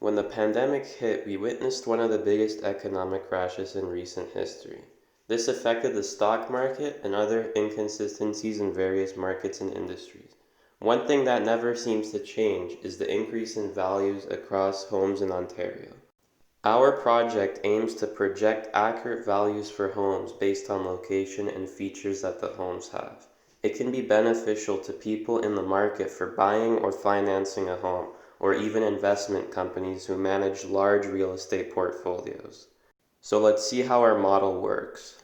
When the pandemic hit, we witnessed one of the biggest economic crashes in recent history. This affected the stock market and other inconsistencies in various markets and industries. One thing that never seems to change is the increase in values across homes in Ontario. Our project aims to project accurate values for homes based on location and features that the homes have. It can be beneficial to people in the market for buying or financing a home, or even investment companies who manage large real estate portfolios. So let's see how our model works.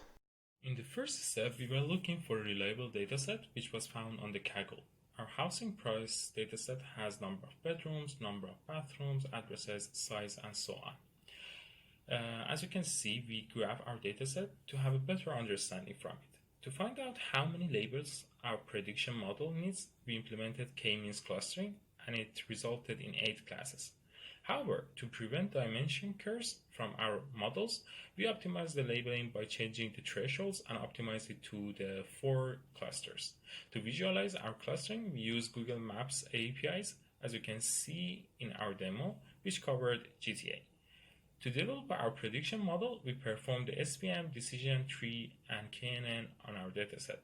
In the first step, we were looking for a reliable dataset which was found on the Kaggle. Our housing price dataset has number of bedrooms, number of bathrooms, addresses, size, and so on. As you can see, we graph our dataset to have a better understanding from it. To find out how many labels our prediction model needs, we implemented k-means clustering, and it resulted in 8 classes. However, to prevent dimension curves from our models, we optimized the labeling by changing the thresholds and optimized it to the 4 clusters. To visualize our clustering, we use Google Maps APIs, as you can see in our demo, which covered GTA. To develop our prediction model, we performed the SVM, decision tree, and KNN on our dataset,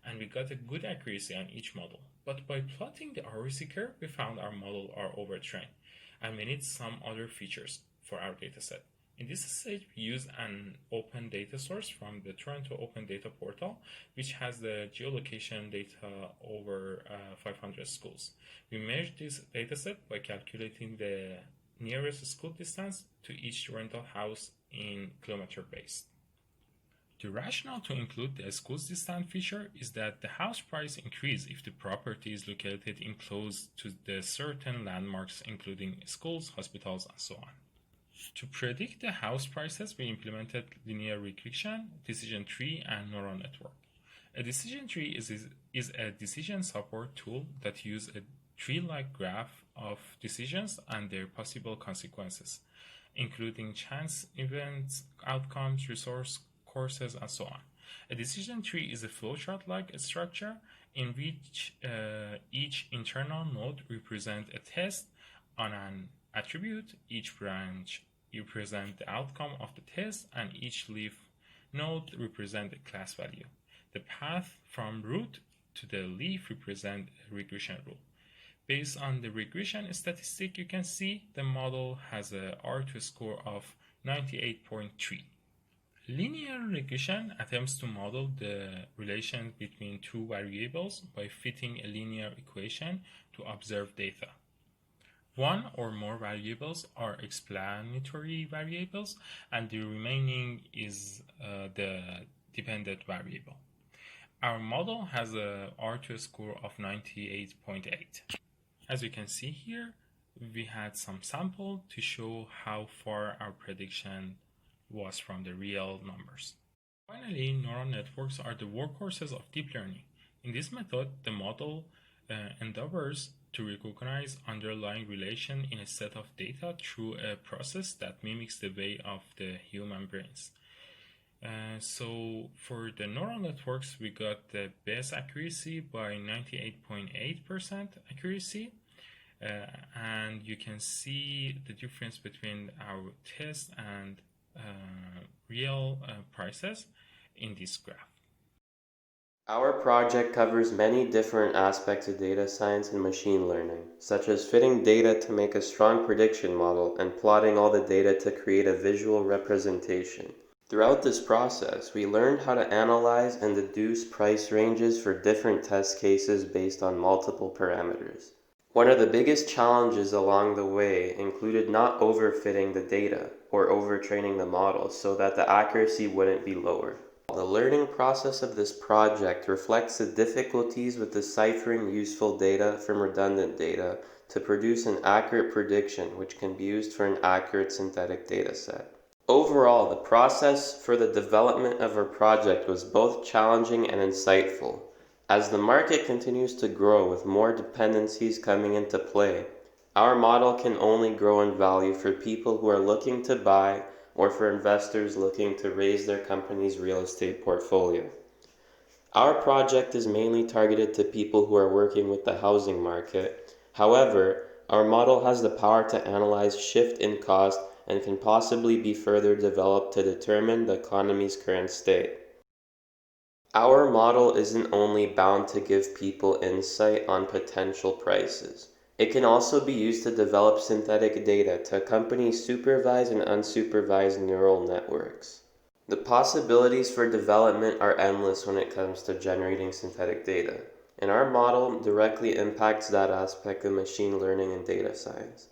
and we got a good accuracy on each model. But by plotting the ROC curve, we found our model are overtrained, and we need some other features for our dataset. In this stage, we use an open data source from the Toronto Open Data Portal, which has the geolocation data over 500 schools. We merged this dataset by calculating the nearest school distance to each rental house in kilometer base. The rationale to include the schools distance feature is that the house price increases if the property is located in close to the certain landmarks, including schools, hospitals, and so on. To predict the house prices, we implemented linear regression, decision tree, and neural network. A decision tree is a decision support tool that uses a tree-like graph of decisions and their possible consequences, including chance events, outcomes, resource courses, and so on. A decision tree is a flowchart-like structure in which each internal node represents a test on an attribute, each branch represents the outcome of the test, and each leaf node represents a class value. The path from root to the leaf represents a regression rule. Based on the regression statistic, you can see the model has a R2 score of 98.3. Linear regression attempts to model the relation between two variables by fitting a linear equation to observed data. One or more variables are explanatory variables, and the remaining is the dependent variable. Our model has a R2 score of 98.8. As you can see here, we had some sample to show how far our prediction was from the real numbers. Finally, neural networks are the workhorses of deep learning. In this method, the model endeavors to recognize underlying relation in a set of data through a process that mimics the way of the human brains. So for the neural networks, we got the best accuracy by 98.8% accuracy. And you can see the difference between our test and real prices in this graph. Our project covers many different aspects of data science and machine learning, such as fitting data to make a strong prediction model and plotting all the data to create a visual representation. Throughout this process, we learned how to analyze and deduce price ranges for different test cases based on multiple parameters. One of the biggest challenges along the way included not overfitting the data or overtraining the model so that the accuracy wouldn't be lower. The learning process of this project reflects the difficulties with deciphering useful data from redundant data to produce an accurate prediction which can be used for an accurate synthetic data set. Overall, the process for the development of our project was both challenging and insightful. As the market continues to grow with more dependencies coming into play, our model can only grow in value for people who are looking to buy or for investors looking to raise their company's real estate portfolio. Our project is mainly targeted to people who are working with the housing market. However, our model has the power to analyze shift in cost and can possibly be further developed to determine the economy's current state. Our model isn't only bound to give people insight on potential prices. It can also be used to develop synthetic data to accompany supervised and unsupervised neural networks. The possibilities for development are endless when it comes to generating synthetic data, and our model directly impacts that aspect of machine learning and data science.